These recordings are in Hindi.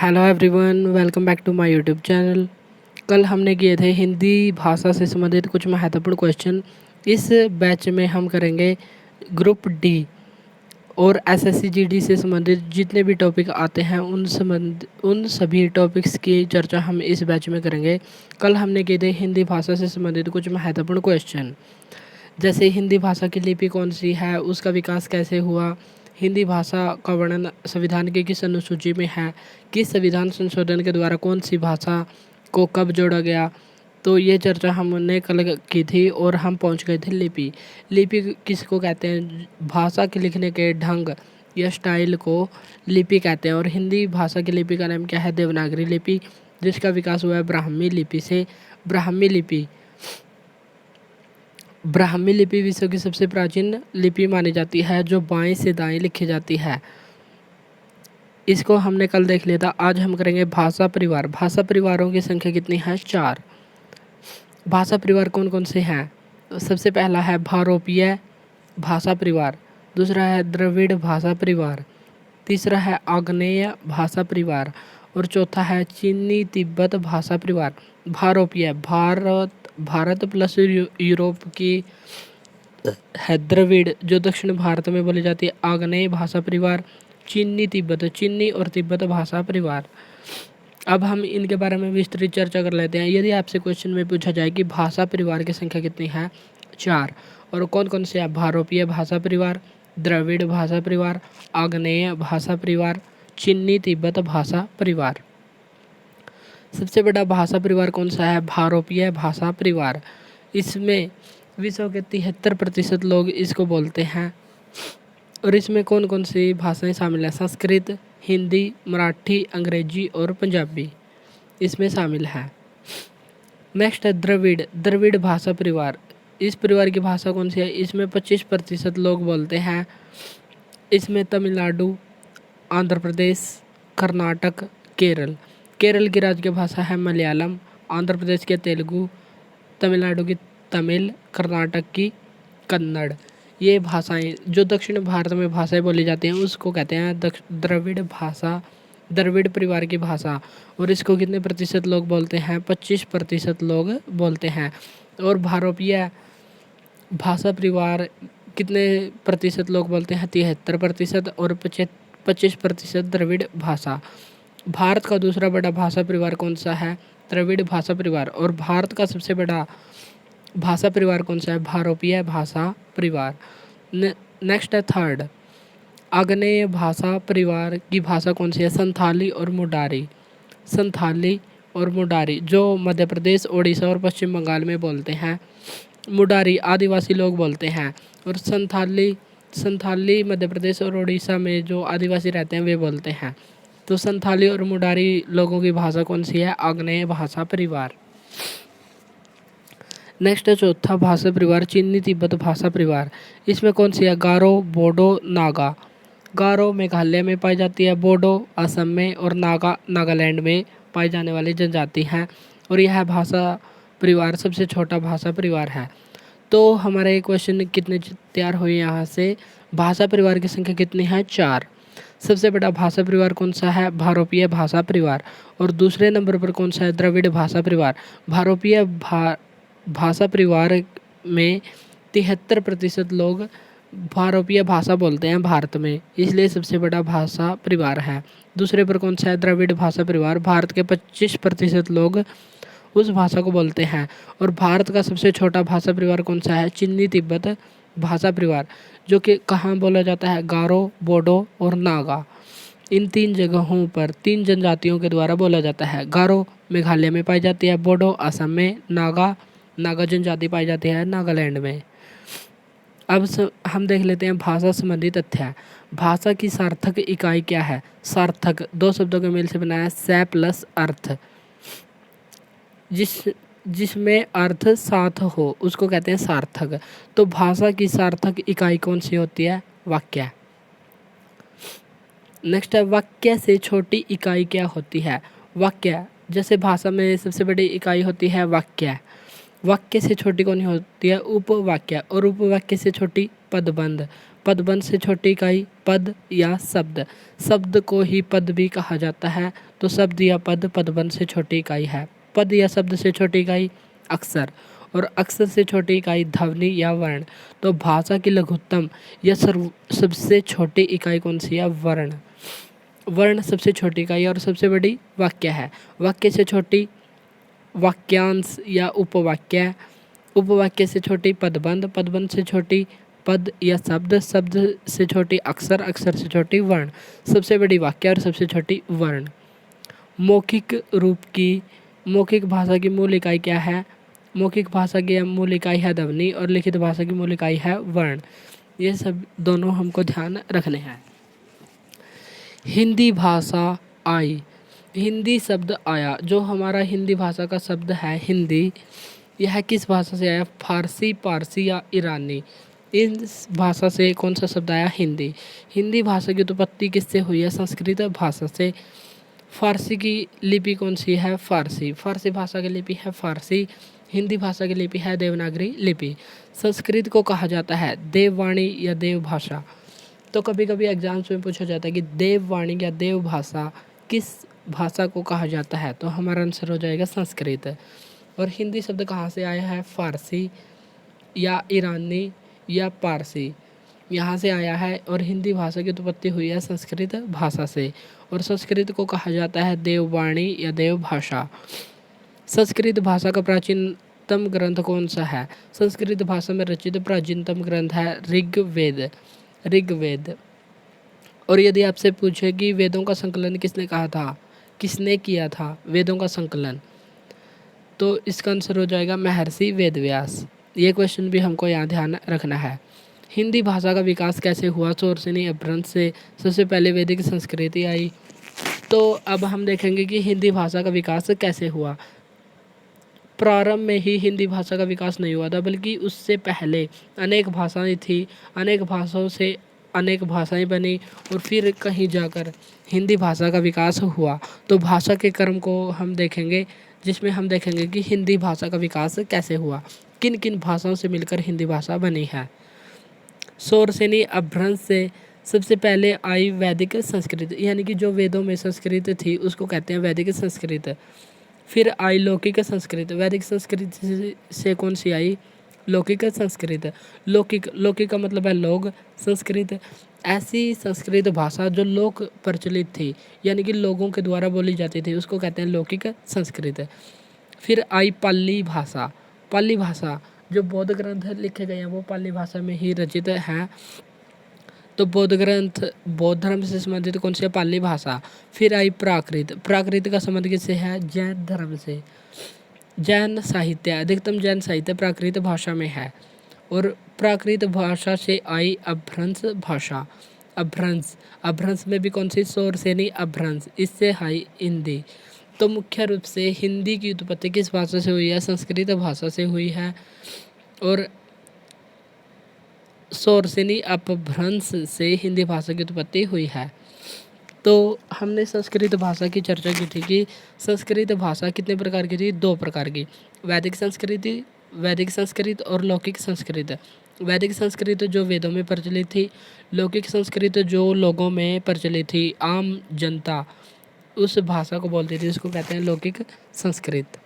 Hello everyone, welcome back to my YouTube channel. कल हमने किए थे हिंदी भाषा से संबंधित कुछ महत्वपूर्ण क्वेश्चन। इस बैच में हम करेंगे ग्रुप डी और एसएससी जीडी से संबंधित जितने भी टॉपिक आते हैं उन सभी टॉपिक्स की चर्चा हम इस बैच में करेंगे। कल हमने किए थे हिंदी भाषा से संबंधित कुछ महत्वपूर्ण क्वेश्चन, जैसे हिंदी भाषा की लिपि कौन सी है, उसका विकास कैसे हुआ, हिंदी भाषा का वर्णन संविधान की किस अनुसूची में है, किस संविधान संशोधन के द्वारा कौन सी भाषा को कब जोड़ा गया। तो ये चर्चा हमने कल की थी और हम पहुंच गए थे लिपि। लिपि किसको कहते हैं? भाषा के लिखने के ढंग या स्टाइल को लिपि कहते हैं। और हिंदी भाषा की लिपि का नाम क्या है? देवनागरी लिपि, जिसका विकास हुआ है ब्राह्मी लिपि से। ब्राह्मी लिपि विश्व की सबसे प्राचीन लिपि मानी जाती है, जो बाएं से दाएं लिखी जाती है। इसको हमने कल देख लिया था। आज हम करेंगे भाषा परिवार। भाषा परिवारों की संख्या कितनी है? 4। भाषा परिवार कौन कौन से हैं? सबसे पहला है भारोपीय भाषा परिवार, दूसरा है द्रविड़ भाषा परिवार, तीसरा है आग्नेय भाषा परिवार और चौथा है चीनी तिब्बत भाषा परिवार। भारोपीय भारत प्लस यूरोप की है। द्रविड़ जो दक्षिण भारत में बोली जाती है। आग्नेय भाषा परिवार, चीनी और तिब्बत भाषा परिवार। अब हम इनके बारे में विस्तृत चर्चा कर लेते हैं। यदि आपसे क्वेश्चन में पूछा जाए कि भाषा परिवार की संख्या कितनी है? 4। और कौन कौन से है? भारोपीय भाषा परिवार, द्रविड़ भाषा परिवार, आग्नेय भाषा परिवार, चीनी तिब्बत भाषा परिवार। सबसे बड़ा भाषा परिवार कौन सा है? भारोपीय भाषा परिवार। इसमें विश्व के 73% लोग इसको बोलते हैं। और इसमें कौन कौन सी भाषाएं शामिल हैं? संस्कृत, हिंदी, मराठी, अंग्रेजी और पंजाबी इसमें शामिल है। नेक्स्ट है द्रविड़ भाषा परिवार। इस परिवार की भाषा कौन सी है? इसमें 25% लोग बोलते हैं। इसमें तमिलनाडु, आंध्र प्रदेश, कर्नाटक, केरल की राज्य भाषा है मलयालम, आंध्र प्रदेश के तेलुगु, तमिलनाडु की तमिल, कर्नाटक की कन्नड़। ये भाषाएं जो दक्षिण भारत में भाषाएं बोली जाती हैं उसको कहते हैं द्रविड़ परिवार की भाषा। और इसको कितने प्रतिशत लोग बोलते हैं? 25% लोग बोलते हैं। और भारोपीय भाषा परिवार कितने प्रतिशत लोग बोलते हैं? 73% और 25% द्रविड़ भाषा। भारत का दूसरा बड़ा भाषा परिवार कौन सा है? द्रविड़ भाषा परिवार। और भारत का सबसे बड़ा भाषा परिवार कौन सा है? भारोपीय भाषा परिवार। नेक्स्ट है थर्ड, आग्नेय भाषा परिवार की भाषा कौन सी है? संथाली और मुडारी जो मध्य प्रदेश, ओडिशा और पश्चिम बंगाल में बोलते हैं। मुडारी आदिवासी लोग बोलते हैं। और संथाली मध्य प्रदेश और उड़ीसा में जो आदिवासी रहते हैं वे बोलते हैं। तो संथाली और मुडारी लोगों की भाषा कौन सी है? आग्नेय भाषा परिवार। नेक्स्ट है चौथा भाषा परिवार, चीनी तिब्बत भाषा परिवार। इसमें कौन सी है? गारो, बोडो, नागा। गारो मेघालय में पाई जाती है, बोडो असम में और नागा नागालैंड में पाई जाने वाली जनजाति हैं। और यह भाषा परिवार सबसे छोटा भाषा परिवार है। तो हमारे क्वेश्चन कितने तैयार हुए यहाँ से? भाषा परिवार की संख्या कितनी है? 4। सबसे बड़ा भाषा परिवार कौन सा है? भारोपीय भाषा परिवार। और दूसरे नंबर पर कौन सा है? द्रविड़ भाषा परिवार। भारोपीय भाषा परिवार में 73% लोग भारोपीय भाषा बोलते हैं भारत में, इसलिए सबसे बड़ा भाषा परिवार है। दूसरे पर कौन सा है? द्रविड़ भाषा परिवार। भारत के 25% लोग उस भाषा को बोलते हैं। और भारत का सबसे छोटा भाषा परिवार कौन सा है? चीनी तिब्बत भाषा परिवार, जो कि कहाँ बोला जाता है? गारो, बोडो और नागा। इन 3 जगहों पर 3 जनजातियों के द्वारा बोला जाता है। गारो मेघालय में पाई जाती है, बोडो असम में, नागा जनजाति पाई जाती है नागालैंड में। अब हम देख लेते हैं भाषा संबंधी तथ्य। भाषा की सार्थक इकाई क्या है? सार्थक 2 शब्दों के मेल से बना है, स प्लस अर्थ। जिसमें अर्थ साथ हो उसको कहते हैं सार्थक। तो भाषा की सार्थक इकाई कौन सी होती है? वाक्य। नेक्स्ट है वाक्य से छोटी इकाई क्या होती है? वाक्य। जैसे भाषा में सबसे बड़ी इकाई होती है वाक्य, वाक्य से छोटी कौन होती है? उपवाक्य। और उपवाक्य से छोटी पदबंध। पदबंध से छोटी इकाई पद या शब्द। शब्द को ही पद भी कहा जाता है, तो शब्द या पद पदबंध से छोटी इकाई है। पद या शब्द से छोटी इकाई अक्षर, और अक्षर से छोटी इकाई ध्वनि या वर्ण। तो भाषा की लघुत्तम या सबसे छोटी इकाई कौन सी है? वर्ण। वर्ण सबसे छोटी इकाई और सबसे बड़ी वाक्य है। वाक्य से छोटी वाक्यांश या उपवाक्य। उपवाक्य से छोटी पदबंध। पदबंध से छोटी पद या शब्द। शब्द से छोटी अक्षर। अक्षर से छोटी वर्ण। सबसे बड़ी वाक्य और सबसे छोटी वर्ण। मौखिक रूप की मौखिक भाषा की मूल इकाई क्या है? मौखिक भाषा की मूल इकाई है ध्वनि और लिखित भाषा की मूल इकाई है वर्ण। ये सब दोनों हमको ध्यान रखने हैं। हिंदी भाषा आई। हिंदी शब्द आया, जो हमारा हिंदी भाषा का शब्द है हिंदी, यह किस भाषा से आया? फारसी, पारसी या ईरानी। इस भाषा से कौन सा शब्द आया? हिंदी। हिंदी भाषा की उत्पत्ति किससे हुई है? संस्कृत भाषा से। फारसी की लिपि कौन सी है? फारसी। फारसी भाषा की लिपि है फारसी। हिंदी भाषा की लिपि है देवनागरी लिपि। संस्कृत को कहा जाता है देववाणी या देव भाषा। तो कभी कभी एग्जाम्स में पूछा जाता है कि देववाणी या देव भाषा किस भाषा को कहा जाता है? तो हमारा आंसर हो जाएगा संस्कृत। और हिंदी शब्द कहाँ से आया है? फारसी या ईरानी या पारसी, यहाँ से आया है। और हिंदी भाषा की उत्पत्ति हुई है संस्कृत भाषा से, और संस्कृत को कहा जाता है देववाणी या देव भाषा। संस्कृत भाषा का प्राचीनतम ग्रंथ कौन सा है? संस्कृत भाषा में रचित प्राचीनतम ग्रंथ है ऋग्वेद। ऋग्वेद। और यदि आपसे पूछे कि वेदों का संकलन किसने कहा था, किसने किया था वेदों का संकलन, तो इसका आंसर हो जाएगा महर्षि वेदव्यास। ये क्वेश्चन भी हमको यहाँ ध्यान रखना है। हिंदी भाषा का विकास कैसे हुआ? शौरसेनी अपभ्रंश से सबसे पहले वैदिक संस्कृति आई। तो अब हम देखेंगे कि हिंदी भाषा का विकास कैसे हुआ। प्रारंभ में ही हिंदी भाषा का विकास नहीं हुआ था, बल्कि उससे पहले अनेक भाषाएं थी। अनेक भाषाओं से अनेक भाषाएं बनी और फिर कहीं जाकर हिंदी भाषा का विकास हुआ। तो भाषा के क्रम को हम देखेंगे, जिसमें हम देखेंगे कि हिंदी भाषा का विकास कैसे हुआ, किन किन भाषाओं से मिलकर हिंदी भाषा बनी है। शौरसेनी अपभ्रंश से सबसे पहले आई वैदिक संस्कृत, यानी कि जो वेदों में संस्कृत थी उसको कहते हैं वैदिक संस्कृत। फिर आई लौकिक संस्कृत। वैदिक संस्कृत से कौन सी आई? लौकिक संस्कृत। लौकिक, लौकिक का मतलब है लोग, संस्कृत ऐसी संस्कृत भाषा जो लोक प्रचलित थी, यानी कि लोगों के द्वारा बोली जाती थी, उसको कहते हैं लौकिक संस्कृत। फिर आई पाली भाषा। पाली भाषा, जो बौद्ध ग्रंथ लिखे गए हैं वो पाली भाषा में ही रचित हैं। तो बौद्ध ग्रंथ बौद्ध धर्म से संबंधित कौन सी है? पाली भाषा। फिर आई प्राकृत। प्राकृत का संबंध किससे है? जैन धर्म से। जैन साहित्य, अधिकतम जैन साहित्य प्राकृत भाषा में है। और प्राकृत भाषा से आई अपभ्रंश भाषा। अपभ्रंश, अपभ्रंश में भी कौन सी? शौरसेनी अपभ्रंश, इससे आई हिंदी। तो मुख्य रूप से हिंदी की उत्पत्ति किस भाषा से हुई है? संस्कृत भाषा से हुई है। और शौरसेनी अपभ्रंश से हिंदी भाषा की उत्पत्ति हुई है। तो हमने संस्कृत भाषा की चर्चा की थी कि संस्कृत भाषा कितने प्रकार की थी? 2 प्रकार की, वैदिक संस्कृत और लौकिक संस्कृत। वैदिक संस्कृत जो वेदों में प्रचलित थी, लौकिक संस्कृत जो लोगों में प्रचलित थी, आम जनता उस भाषा को बोलती थी, उसको कहते हैं लौकिक संस्कृत।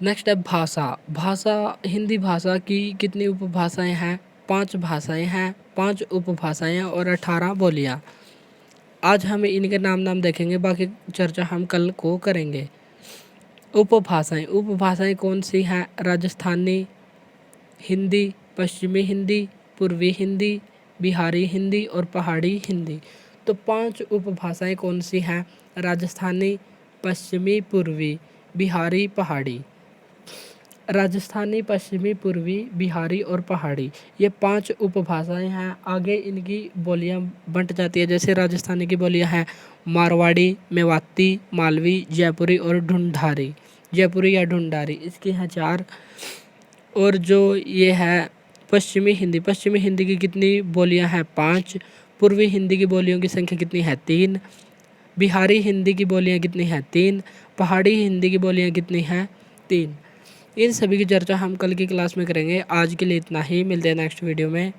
नेक्स्ट है भाषा। भाषा, हिंदी भाषा की कितनी उपभाषाएं हैं? 5 भाषाएं हैं, 5 उपभाषाएं और 18 बोलियां। आज हम इनके नाम देखेंगे, बाकी चर्चा हम कल को करेंगे। उपभाषाएं, उपभाषाएं कौन सी हैं? राजस्थानी हिंदी, पश्चिमी हिंदी, पूर्वी हिंदी, बिहारी हिंदी और पहाड़ी हिंदी। तो 5 उपभाषाएं कौन सी हैं? राजस्थानी, पश्चिमी, पूर्वी, बिहारी, पहाड़ी। राजस्थानी, पश्चिमी, पूर्वी, बिहारी और पहाड़ी, ये 5 उपभाषाएं हैं। आगे इनकी बोलियां बंट जाती है, जैसे राजस्थानी की बोलियां हैं मारवाड़ी, मेवाती, मालवी, जयपुरी और ढूंढारी, जयपुरी या ढूंढारी, इसकी हैं 4। और जो ये है पश्चिमी हिंदी की कितनी बोलियां हैं? 5। पूर्वी हिंदी की बोलियों की संख्या कितनी है? 3। बिहारी हिंदी की बोलियां कितनी हैं? 3। पहाड़ी हिंदी की बोलियां कितनी हैं? 3। इन सभी की चर्चा हम कल की क्लास में करेंगे। आज के लिए इतना ही, मिलते हैं नेक्स्ट वीडियो में।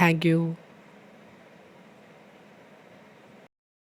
Thank you.